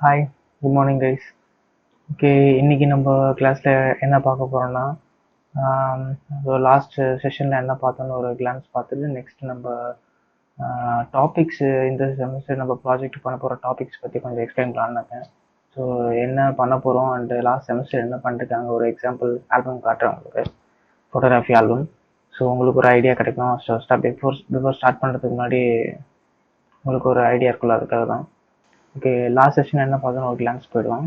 Hi, good morning guys. Okay, இன்னைக்கு நம்ம கிளாஸில் என்ன பார்க்க போகிறோம்னா, லாஸ்ட் செஷனில் என்ன பார்த்தோன்னு ஒரு கிளான்ஸ் பார்த்துட்டு நெக்ஸ்ட் நம்ம டாபிக்ஸ் இந்த செமஸ்டர் நம்ம ப்ராஜெக்ட் பண்ண போகிற டாபிக்ஸ் பற்றி கொஞ்சம் எக்ஸ்பிளைன் பண்ணலான்னு. ஸோ என்ன பண்ண போகிறோம் அண்ட் லாஸ்ட் செமஸ்டர் என்ன பண்ணிருக்காங்க ஒரு எக்ஸாம்பிள் ஆல்பம் காட்டுறேன் உங்களுக்கு, ஃபோட்டோகிராஃபி ஆல்பம். ஸோ உங்களுக்கு ஒரு ஐடியா கிடைக்கும். ஸோ பிஃபோர் ஸ்டார்ட் பண்ணுறதுக்கு முன்னாடி உங்களுக்கு ஒரு ஐடியா இருக்குல்ல, அதுக்காக தான். ஓகே, லாஸ்ட் செஷன் என்ன பார்த்தோன்னு ஒரு கிளான்ஸ் போயிடுவோம்.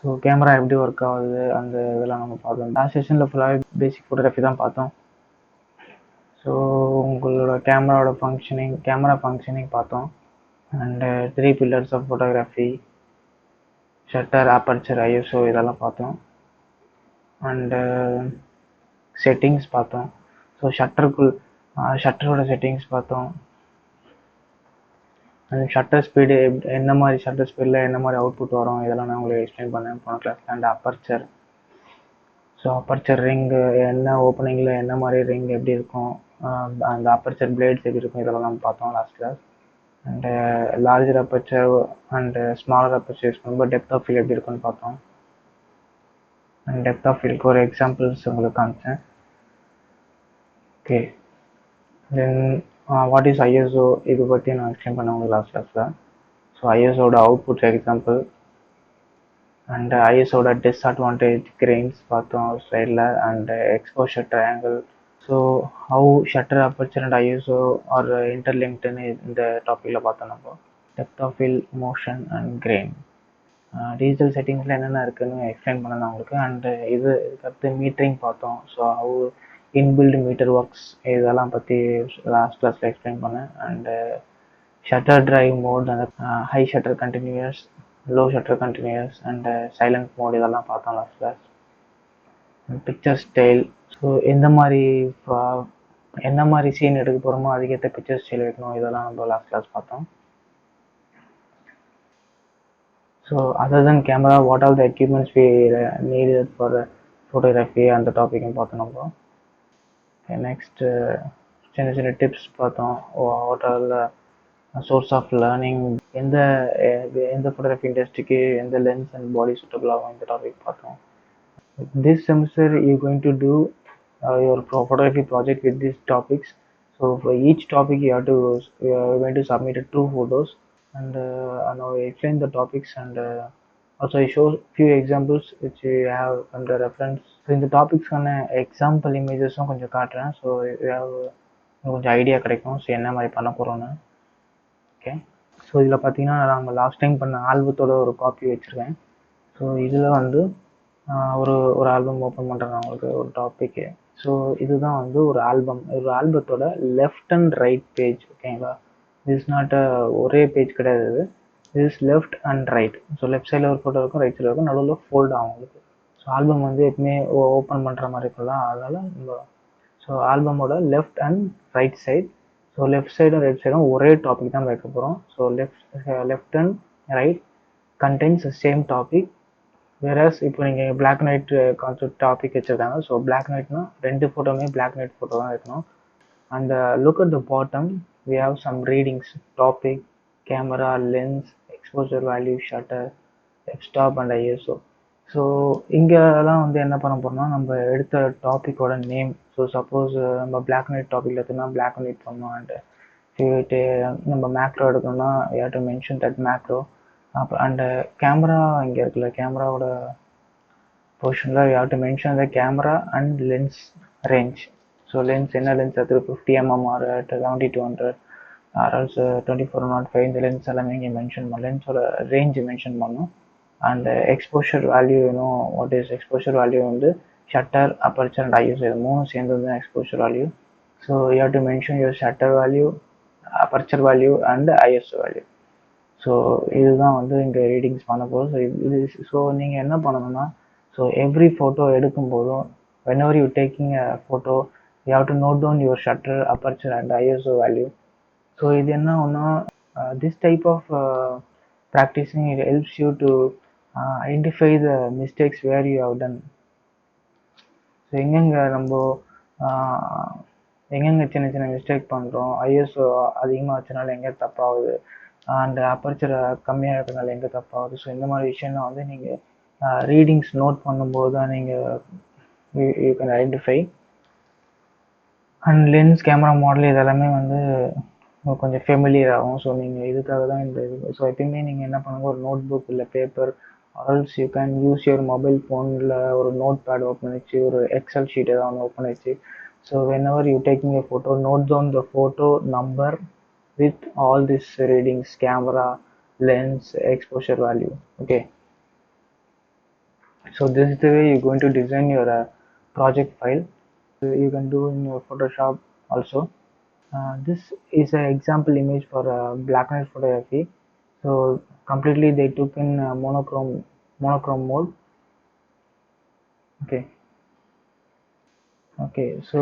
ஸோ கேமரா எப்படி ஒர்க் ஆகுது அந்த இதெல்லாம் நம்ம பார்த்தோம். லாஸ்ட் செஷனில் ஃபுல்லாகவே பேசிக் ஃபோட்டோகிராஃபி தான் பார்த்தோம். ஸோ உங்களோட கேமரா ஃபங்க்ஷனிங் பார்த்தோம். And 3 pillars of photography, shutter, aperture, ISO இதெல்லாம் பார்த்தோம். அண்டு செட்டிங்ஸ் பார்த்தோம். ஸோ ஷட்டரோட செட்டிங்ஸ் பார்த்தோம். அண்ட் ஷட்டர் ஸ்பீடு என்ன மாதிரி ஷட்டர் ஸ்பீடில் என்ன மாதிரி அவுட்புட் வரும் இதெல்லாம் நான் உங்களுக்கு எக்ஸ்பிளைன் பண்ணேன் போன கிளாஸில். And aperture, so aperture ring என்ன ஓப்பனிங்கில் என்ன மாதிரி ரிங் எப்படி இருக்கும், அந்த அப்பர்ச்சர் பிளேட்ஸ் எப்படி இருக்கும் இதெல்லாம் நம்ம பார்த்தோம் last class. And larger aperture and smaller aperture use பண்ணும்போது டெப்த் ஆஃப் ஃபீல்ட் எப்படி இருக்குன்னு பார்த்தோம். அண்ட் டெப்த் ஆஃப் ஃபீல்டுக்கு ஒரு எக்ஸாம்பிள்ஸ் உங்களுக்கு காமிச்சேன். Okay, then what is ISO இது பற்றி நான் எக்ஸ்பிளைன் பண்ணேன் உங்களுக்கு லாஸ்ட் கிளாஸில். ஸோ ஐஎஸ்ஓட அவுட்புட் எக்ஸாம்பிள் அண்ட் ஐஎஸ்ஓட டிஸ்அட்வான்டேஜ் கிரெயின்ஸ் பார்த்தோம் சைடில், and exposure triangle. So how shutter aperture and ISO are இன்டர்லிங்க்டுன்னு இந்த டாப்பிக்கில் பார்த்தோம் நம்ம. Depth of field, motion and grain, digital செட்டிங்ஸில் என்னென்ன இருக்குதுன்னு எக்ஸ்பிளைன் பண்ணேன் உங்களுக்கு. அண்டு அடுத்து மீட்டரிங் பார்த்தோம். So how inbuilt meter works இதெல்லாம் பற்றி லாஸ்ட் கிளாஸில் எக்ஸ்பிளைன் பண்ணேன். அண்டு ஷட்டர் டிரைவ் மோட், அந்த high shutter continuous, low shutter continuous and silent mode இதெல்லாம் பார்த்தோம் last class. Picture style, so என்ன மாதிரி சீன் எடுக்க போகிறோமோ அதுக்கேற்ற பிக்சர் ஸ்டைல் வைக்கணும் இதெல்லாம் நம்ம லாஸ்ட் கிளாஸ் பார்த்தோம். So other then camera what are the equipments we needed for photography அந்த டாப்பிக்கும் பார்த்தோம் நம்ம. நெக்ஸ்ட் சின்ன சின்ன டிப்ஸ் பார்த்தோம். What are the source of learning, எந்த ஃபோட்டோகிராஃபி இண்டஸ்ட்ரிக்கு எந்த லென்ஸ் அண்ட் பாடி சூட்டபிள் ஆகும் இந்த டாபிக் பார்த்தோம். This semester you going to do your photography project with these topics. So for each topic you are going to submit 2 photos, and now I explain the topics, and also I show few examples which you have under reference. So இந்த டாபிக்ஸ்க்கான example இமேஜஸும் கொஞ்சம் காட்டுறேன். So கொஞ்சம் idea கிடைக்கும் so என்ன மாதிரி பண்ண போகிறோன்னு. Okay, so இதில் பார்த்தீங்கன்னா நாங்கள் லாஸ்ட் டைம் பண்ண ஆல்பத்தோட ஒரு காப்பி வச்சுருக்கேன். ஸோ இதில் வந்து ஒரு ஆல்பம் ஓப்பன் பண்ணுறேன் உங்களுக்கு ஒரு டாப்பிக்கு. ஸோ இதுதான் வந்து ஒரு ஆல்பத்தோட லெஃப்ட் அண்ட் ரைட் பேஜ். ஓகேங்களா, திஸ் நாட் ஒரே பேஜ் கிடையாது, this left and right. So left சைடில் ஒரு ஃபோட்டோ இருக்கும், ரைட் சைடில் இருக்கும், நடுவில் ஃபோல்ட் ஆகும் உங்களுக்கு. ஸோ ஆல்பம் வந்து எப்பவுமே ஓப்பன் பண்ணுற மாதிரி இருக்கலாம், அதனால் ஸோ ஆல்பமோட left and right side, so left சைடும் ரைட் சைடும் ஒரே டாபிக் தான் வைக்க போகிறோம். So left and right contains same topic. வேறஸ் இப்போ நீங்கள் black and white concept topic வச்சுருக்காங்க. ஸோ பிளாக் அண்ட் ஒயிட்னா 2 ஃபோட்டோவுமே பிளாக் அண்ட் ஒயிட் ஃபோட்டோ தான் இருக்கணும். அந்த look at the bottom we have some readings, topic, camera, lens, exposure value, shutter, f-stop and ISO. So இங்கெல்லாம் வந்து என்ன பண்ண போகிறோம்னா நம்ம எடுத்த டாப்பிக்கோட நேம். ஸோ சப்போஸ் நம்ம பிளாக் அண்ட் ஒயிட் டாபிக் எடுத்தோம்னா பிளாக் அண்ட் ஒயிட் பண்ணணும். அண்ட் நம்ம மேக்ரோ எடுக்கணும்னா you have to mention that macro. அப்புறம் அண்டு கேமரா இங்கே இருக்குல்ல, கேமராவோட பொசிஷனில் you have to mention the camera and lens range. So lens என்ன லென்ஸ் எடுத்து 50 mm ஆர் 70-200 ஆர்எல்ஸ் 24-05 இந்த லென்ஸ் எல்லாமே இங்கே மென்ஷன் பண்ணணும். லென்ஸோட ரேஞ்ச் மென்ஷன் பண்ணணும். அண்ட் எக்ஸ்போஷர் வேல்யூ வேணும். வாட் இஸ் எக்ஸ்போஷர் வேல்யூ வந்து ஷட்டர், அப்பர்ச்சர் அண்ட் ஐஎஸ்ஓ இது 3 சேர்ந்து வந்து exposure value. So you have to mention your shutter value, aperture value and ISO value. So இதுதான் வந்து இங்கே ரீடிங்ஸ் பண்ண போதும். ஸோ நீங்கள் என்ன பண்ணணும்னா, ஸோ எவ்ரி ஃபோட்டோ எடுக்கும்போதும் whenever you taking a photo you have to note down your shutter, aperture and ISO value. So இது என்ன ஒன்றா this type of practicing it helps you to identify the mistakes where you have done. So எங்கெங்கே சின்ன சின்ன mistake பண்ணுறோம், ISO அதிகமாக வச்சனால எங்கே தப்பாகுது, and aperture கம்மியாக இருக்கிறதுனால எங்கே தப்பாகுது. ஸோ இந்த மாதிரி விஷயம்லாம் வந்து நீங்கள் ரீடிங்ஸ் நோட் பண்ணும்போது தான் நீங்கள் you can identify. And lens camera model இதெல்லாமே வந்து கொஞ்சம் ஃபெமிலியர் ஆகும். ஸோ நீங்கள் இதுக்காக தான் இந்த இது. ஸோ எப்பயுமே நீங்கள் என்ன பண்ணுங்க, ஒரு நோட் புக் இல்லை paper Alps you can use your mobile ஃபோனில் ஒரு நோட் பேட் ஓப்பன் வச்சு ஒரு எக்ஸல் ஷீட் ஏதாவது ஒன்று ஓப்பன் வச்சு, so whenever you taking a photo, note down the photo number with all these readings, camera, lens, exposure value. Okay, so this is the way you're going to design your project file. You can do in your Photoshop also. This is an example image for black and white photography. So completely they took in monochrome mode. Okay, so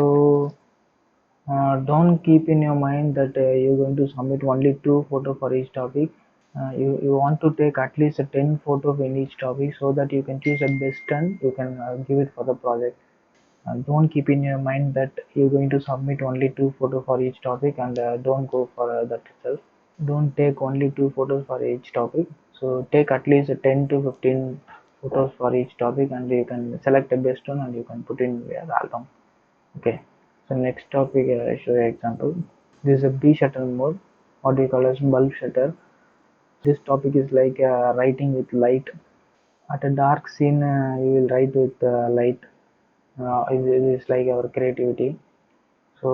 don't keep in your mind that you're going to submit only 2 photos for each topic. You want to take at least 10 photos in each topic, so that you can choose a best 10 you can give it for the project. Don't keep in your mind that you're going to submit only 2 photos for each topic, and don't go for that itself. Don't take only 2 photos for each topic. So take at least 10 to 15 photos for each topic, and you can select the best one and you can put in your album. Okay, so next topic, I show you example. This is a B shutter mode, what we call as bulb shutter. This topic is like writing with light. At a dark scene, you will write with light. It is like our creativity. So,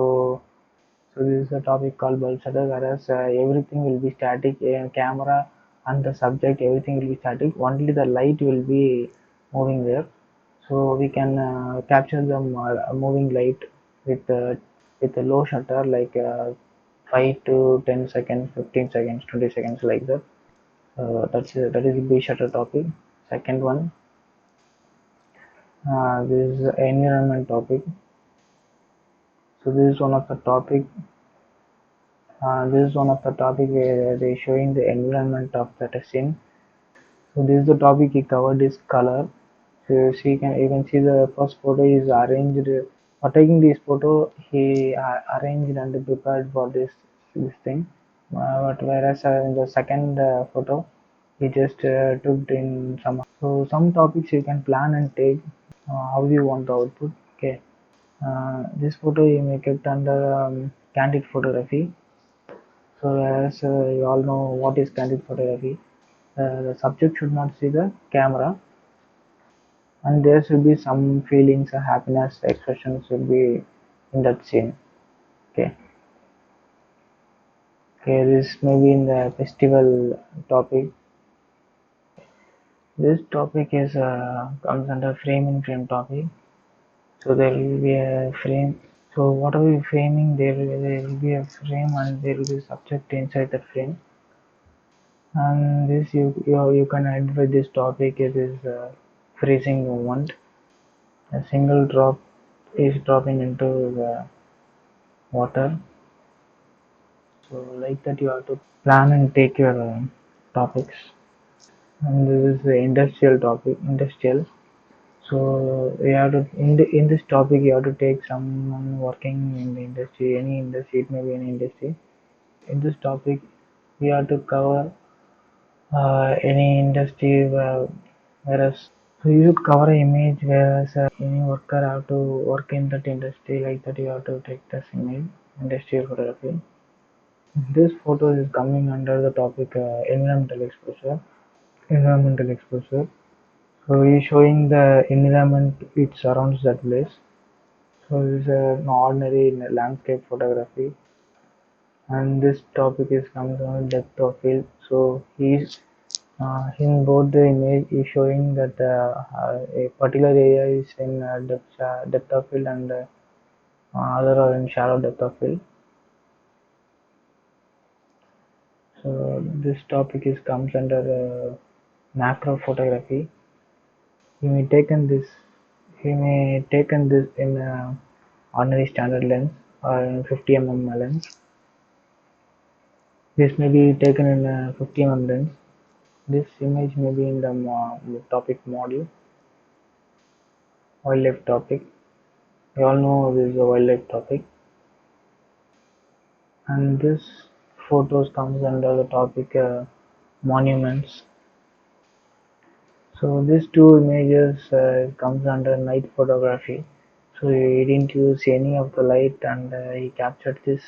so this is a topic called bulb shutter, whereas everything will be static. Camera and the subject, everything will be static. Only the light will be moving there. So we can capture the moving light with with a low shutter, like 5 to 10 seconds, 15 seconds, 20 seconds, like that. That is B shutter topic. Second one, this is environment topic. So this is one of the topic. This is one of the topic where they showing the environment of that scene. So this is the topic he covered is color. So you can see the first photo is arranged. For taking this photo, he arranged and prepared for this thing. But whereas in the second photo, he just took in some. So some topics you can plan and take how you want the output. Okay. This photo you may kept under candid photography. So as you all know what is candid photography, the subject should not see the camera, and there should be some feelings, happiness, expressions should be in that scene. Okay. Okay, this may be in the festival topic. This topic is comes under frame in frame topic. So there will be a frame. So whatever we framing, there will be a frame and there will be a subject inside that frame. And this you can identify this topic. It is freezing moment. A single drop is dropping into the water. So like that you have to plan and take your topics. And this is the industrial topic. Industrial. So you have to in this topic you have to take someone working in the industry, any industry, it may be any industry. In this topic, we have to cover any industry whereas so you should cover an image whereas any worker have to work in that industry, like that you have to take this image, industrial photography. This photo is coming under the topic environmental exposure. Environmental exposure. So he is showing the environment which surrounds that place. So this is an ordinary landscape photography, and this topic is coming on depth of field. So he's in both the image is showing that a particular area is in depth of field, and other are in shallow depth of field. So this topic is comes under macro photography. He may taken this. He may taken this in ordinary standard lens or in 50 mm lens. This may be taken in a 50 mm lens. This image may be in the topic model, wildlife topic. We all know this is a wildlife topic. And this photos comes under the topic monuments. So these two images comes under night photography. So he didn't use any of the light, and he captured this.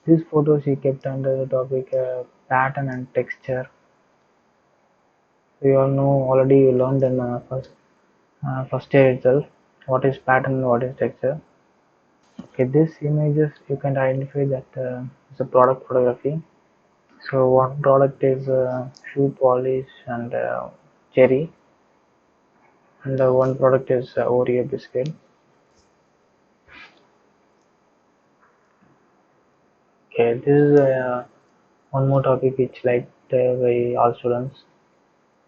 These photos he kept under the topic pattern and texture. We all know already, you learned in first year itself what is pattern and what is texture. Okay, these images you can identify that it's a product photography. So one product is shoe polish and cherry, and one product is Oreo biscuit. Okay, this is one more topic which liked by all students.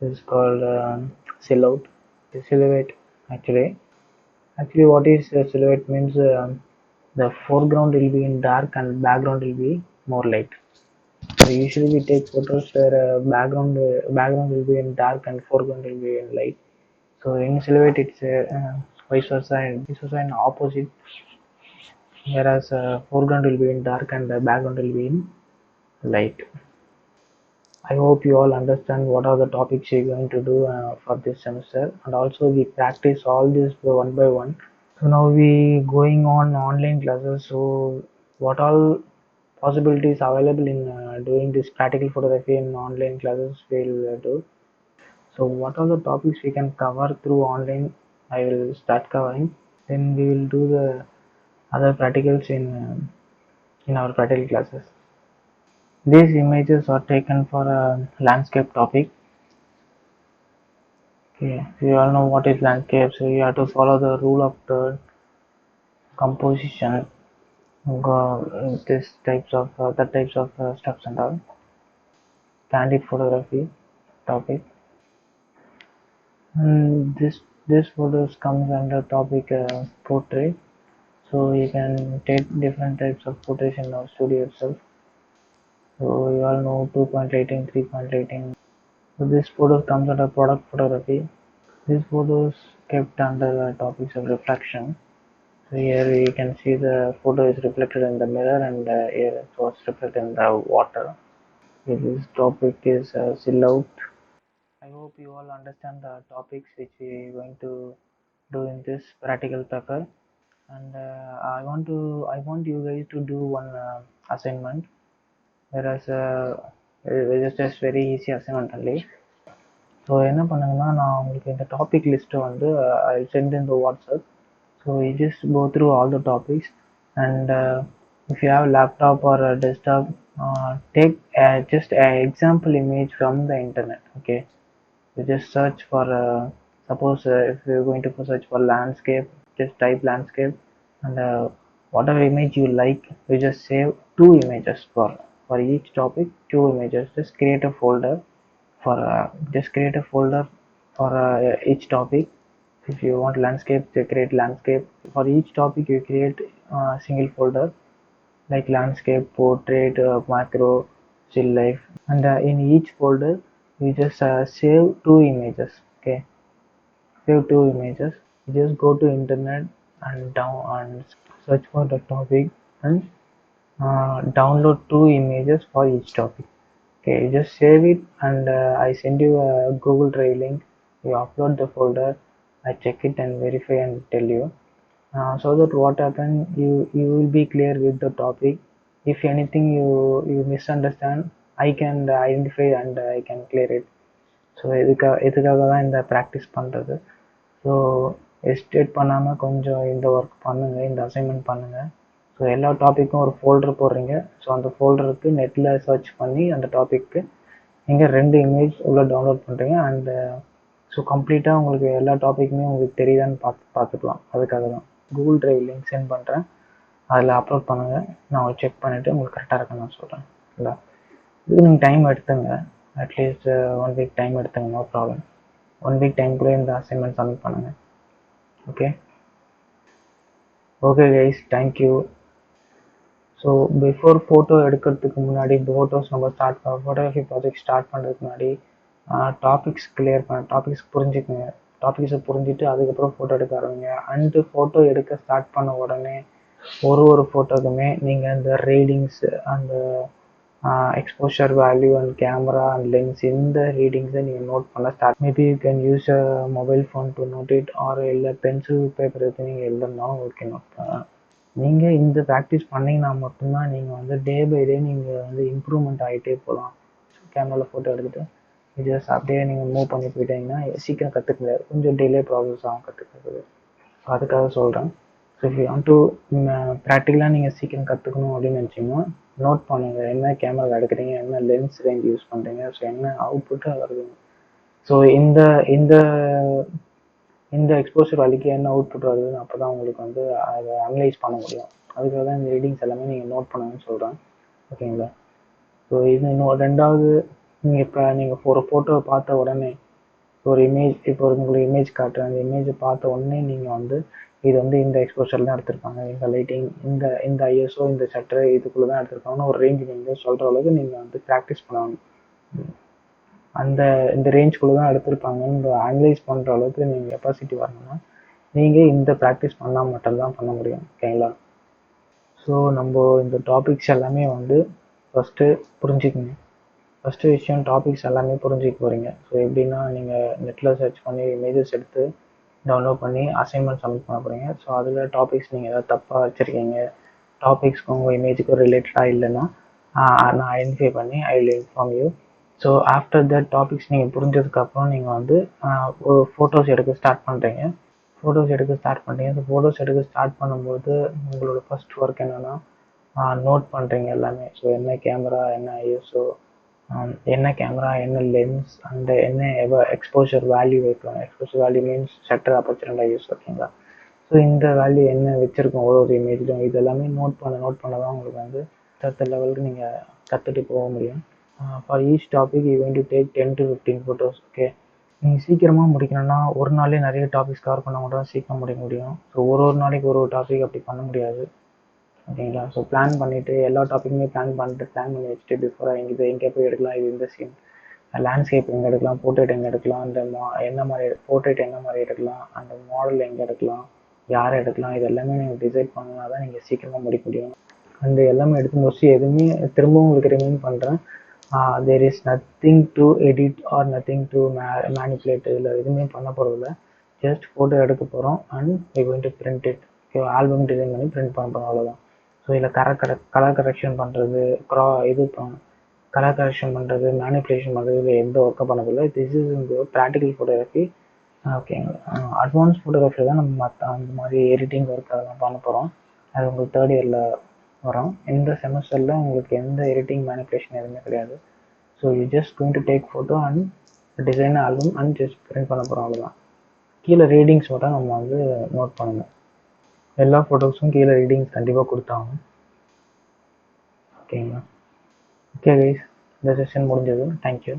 This is called silhouette. The silhouette actually. Actually, what is silhouette means the foreground will be in dark and background will be more light. So usually we take photos where background will be in dark and foreground will be in light. So in silhouette it's vice versa and opposite, whereas foreground will be in dark and the background will be in light. I hope you all understand what are the topics you're going to do for this semester, and also we practice all this one by one. So now we going on online classes. So what all possibilities available in doing this practical photography in online classes we'll do. So what are the topics we can cover through online? I will start covering. Then we will do the other practicals in our practical classes. These images are taken for a landscape topic. Okay, we all know what is landscape, so you have to follow the rule of the composition. This types of other types of steps and all. Candid photography topic, and this photos comes under topic portrait. So you can take different types of portraits in our studio itself. So you all know 2-point lighting, 3-point lighting. So this photo comes under product photography. These photos kept under topics of reflection. So here you can see the photo is reflected in the mirror, and here it was reflected in the water. This topic is silhouette. I hope you all understand the topics which we are going to do in this practical paper, and I want you guys to do one assignment, whereas it's just very easy assignment only. So என்ன பண்ணுங்கன்னா, நான் உங்களுக்கு இந்த topic லிஸ்ட்டை வந்து I sent in the WhatsApp. So you just go through all the topics, and if you have laptop or a desktop, take just an example image from the internet. Okay, you just search for suppose if you're going to search for landscape, just type landscape, and whatever image you like, you just save 2 images for each topic. 2 images, just create a folder for each topic. If you want landscape, you create landscape. For each topic you create a single folder like landscape, portrait, macro, still life, and in each folder you just save 2 images. Okay, save 2 images. You just go to internet and down and search for the topic, and download 2 images for each topic. Okay, you just save it, and I send you a Google Drive link. You upload the folder, I check it and verify and tell you, so that what happen, you will be clear with the topic. If anything you misunderstand, I can identify and I can clear it. So இதுக்காக தான் இந்த practice பண்ணுறது. So estate பண்ணாமல் கொஞ்சம் இந்த work பண்ணுங்கள், இந்த assignment பண்ணுங்கள். ஸோ எல்லா டாப்பிக்கும் ஒரு ஃபோல்டர் போடுறீங்க. ஸோ அந்த ஃபோல்டருக்கு நெட்டில் சர்ச் பண்ணி அந்த டாப்பிக்கு நீங்கள் 2 இமேஜ் உள்ள டவுன்லோட் பண்ணுறீங்க. அண்டு ஸோ கம்ப்ளீட்டாக உங்களுக்கு எல்லா டாப்பிக்குமே உங்களுக்கு தெரியுதான்னு பார்த்துக்கலாம். அதுக்காக தான் கூகுள் ட்ரைவ் லிங்க் சென்ட் பண்ணுறேன், அதில் அப்லோட் பண்ணுங்கள். நான் செக் பண்ணிவிட்டு உங்களுக்கு கரெக்டாக இருக்குன்னு நான் சொல்கிறேன். இல்லை, இதுக்கு நீங்கள் டைம் எடுத்துங்க, அட்லீஸ்ட் 1 வீக் டைம் எடுத்துங்க, நோ ப்ராப்ளம். 1 வீக் டைம்குள்ளே இந்த அசைன்மெண்ட் சப்மிட் பண்ணுங்கள். Okay okay guys, thank you. So before photo எடுக்கிறதுக்கு முன்னாடி, நம்ம ஃபோட்டோகிராஃபி ப்ராஜெக்ட் ஸ்டார்ட் பண்ணுறதுக்கு முன்னாடி டாபிக்ஸ் புரிஞ்சுக்குங்க. டாபிக்ஸை புரிஞ்சுட்டு அதுக்கப்புறம் ஃபோட்டோ எடுக்க ஆரம்பிங்க. அண்டு ஃபோட்டோ எடுக்க ஸ்டார்ட் பண்ண உடனே ஒரு ஃபோட்டோக்குமே நீங்கள் இந்த ரீடிங்ஸ், அந்த exposure value and camera and lens இந்த ரீடிங்ஸை நீங்கள் நோட் பண்ண start. Maybe you can use a mobile phone to note it, or இல்லை பென்சில் பேப்பர் எடுத்து நீங்கள் எழுதுனாலும் ஓகே நோட் பண்ணலாம். நீங்கள் இந்த ப்ராக்டிஸ் பண்ணிங்கன்னா மட்டும்தான் நீங்கள் வந்து டே பை டே நீங்கள் வந்து இம்ப்ரூவ்மெண்ட் ஆகிட்டே போகலாம். கேமராவில் ஃபோட்டோ எடுத்துகிட்டு ஜஸ்ட் அப்படியே நீங்கள் மூவ் பண்ணி போயிட்டீங்கன்னா சீக்கிரம் கற்றுக்க முடியாது, கொஞ்சம் டிலே ப்ராசஸ் ஆகும் கற்றுக்கிறது. ஸோ அதுக்காக சொல்கிறேன். So if you want to ப்ராக்டிக்கலாக நீங்கள் சீக்கிரம் கற்றுக்கணும் அப்படின்னு நினச்சிங்கன்னா நோட் பண்ணுங்கள், என்ன கேமரா எடுக்கிறீங்க, என்ன லென்ஸ் ரேஞ்ச் யூஸ் பண்ணுறீங்க, ஸோ என்ன அவுட்புட்டாக வருது. ஸோ இந்த இந்த இந்த எக்ஸ்போசர் வேல்யூக்கு என்ன அவுட்புட் வருதுன்னு அப்போ தான் உங்களுக்கு வந்து அதை அனலைஸ் பண்ண முடியும். அதுக்காக தான் இந்த ரீடிங்ஸ் எல்லாமே நீங்கள் நோட் பண்ணுங்கன்னு சொல்கிறேன். ஓகேங்களா? ஸோ இது இன்னும் ரெண்டாவது, நீங்கள் ஒரு ஃபோட்டோவை பார்த்த உடனே ஒரு இமேஜ், இப்போ உங்களுக்கு இமேஜ் காட்டுறேன், அந்த இமேஜை பார்த்த உடனே நீங்கள் வந்து இது வந்து இந்த எக்ஸ்போஷர் தான் எடுத்திருக்காங்க, இந்த லைட்டிங், இந்த ஐஎஸ்ஓ, இந்த ஷட்டர் இதுக்குள்ளே தான் எடுத்திருக்காங்கன்னு ஒரு ரேஞ்ச் நீங்கள் சொல்கிற அளவுக்கு நீங்கள் வந்து ப்ராக்டிஸ் பண்ணணும். இந்த ரேஞ்சுக்குள்ளே தான் எடுத்திருப்பாங்கன்னு அனலைஸ் பண்ணுற அளவுக்கு நீங்கள் கெப்பாசிட்டி வரணும்னா நீங்கள் இந்த ப்ராக்டிஸ் பண்ணால் மட்டும்தான் பண்ண முடியும். ஓகேங்களா? ஸோ நம்ம இந்த டாபிக்ஸ் எல்லாமே வந்து ஃபஸ்ட்டு புரிஞ்சுக்கங்க. ஃபஸ்ட்டு விஷயம், டாபிக்ஸ் எல்லாமே புரிஞ்சிக்க போகிறீங்க. ஸோ எப்படின்னா நீங்கள் நெட்டில் சர்ச் பண்ணி இமேஜஸ் எடுத்து டவுன்லோட் பண்ணி அசைன்மெண்ட் சப்மிட் பண்ண போகிறீங்க. ஸோ அதில் டாபிக்ஸ் நீங்கள் ஏதாவது தப்பாக வச்சுருக்கீங்க, டாபிக்ஸ்க்கு உங்கள் இமேஜுக்கு ரிலேட்டடாக இல்லைன்னா நான் ஐடென்டிஃபை பண்ணி I will inform you. So after that topics நீங்கள் புரிஞ்சதுக்கப்புறம் நீங்கள் வந்து ஒரு ஃபோட்டோஸ் எடுக்க ஸ்டார்ட் பண்ணுறீங்க. ஸோ ஃபோட்டோஸ் எடுக்க ஸ்டார்ட் பண்ணும்போது உங்களோட ஃபர்ஸ்ட் ஒர்க் என்னென்னா நோட் பண்ணுறீங்க எல்லாமே. ஸோ என்ன கேமரா, என்ன ஐஎஸ்ஓ, என்ன கேமரா, என்ன லென்ஸ், அந்த என்ன எக்ஸ்போஷர் வேல்யூ வைக்கலாம். Exposure value means shutter, aperture and ISO. ஓகேங்களா? ஸோ இந்த வேல்யூ என்ன வச்சுருக்கோம் ஒரு இமேஜ்லையும், இது எல்லாமே நோட் பண்ண தான் உங்களுக்கு வந்து அடுத்த லெவலுக்கு நீங்கள் கற்றுட்டு போக முடியும். For each topic you going to take 10 to 15 photos. Okay, நீங்கள் சீக்கிரமாக முடிக்கணும்னா ஒரு நாளே நிறைய டாபிக்ஸ் கவர் பண்ண மட்டும் சீக்கிரம் முடிக்க முடியும். ஸோ ஒரு நாளைக்கு ஒரு டாபிக் அப்படி பண்ண முடியாது. ஓகேங்களா? ஸோ பிளான் பண்ணிவிட்டு எல்லா டாப்பிக்குமே பிளான் பண்ணி வச்சுட்டு பிஃபோர் இது எங்கே போய் எடுக்கலாம், இது இந்த சீன், லேண்ட்ஸ்கேப் எங்கே எடுக்கலாம், போர்ட்ரேட் எங்கே எடுக்கலாம், அந்த என்ன மாதிரி போர்ட்ரேட் என்ன மாதிரி எடுக்கலாம், அந்த மாடல் எங்கே எடுக்கலாம், யாரை எடுக்கலாம், இது எல்லாமே நீங்கள் டிசைட் பண்ணா தான் நீங்கள் சீக்கிரமாக முடிக்க முடியும். அந்த எல்லாமே எடுத்து முடிச்சு எதுவுமே திரும்பவும் உங்களுக்கு ரிமைண்ட் பண்ணுறேன், there is nothing to edit or nothing to manipulate. இதில் எதுவுமே பண்ண போகிறதில்ல, ஜஸ்ட் ஃபோட்டோ எடுக்க போகிறோம் and you going to print it. Album design பண்ணி பிரிண்ட் பண்ண போகிறோம், அவ்வளோதான். ஸோ இதில் கலர் கரெக்ஷன் பண்ணுறது, கலர் கரெக்ஷன் பண்ணுறது, மேனிப்புலேஷன் பண்ணுறது, இல்லை எந்த ஒர்க்கை பண்ணதில்லை. திஸ் இஸ் இந்த ப்ராக்டிக்கல் ஃபோட்டோகிராஃபி. ஓகேங்களா? அட்வான்ஸ் ஃபோட்டோகிராஃபியில் தான் நம்ம அந்த மாதிரி எடிட்டிங் ஒர்க் அதெல்லாம் பண்ண போகிறோம். அது உங்களுக்கு தேர்ட் இயரில் வரும். இந்த செமஸ்டரில் உங்களுக்கு எந்த எடிட்டிங் மேனிப்புலேஷன் எதுவுமே கிடையாது. So you just going to take photo and design album and just print பண்ண போகிறோம், அவ்வளோதான். கீழே ரீடிங்ஸ் மட்டும் நம்ம வந்து நோட் பண்ணணும். எல்லா ஃபோட்டோஸும் கீழே ரீடிங்ஸ் கண்டிப்பாக கொடுத்தாங்க. ஓகேங்களா? ஓகே கைஸ், இந்த செஷன் முடிஞ்சது. தேங்க்யூ.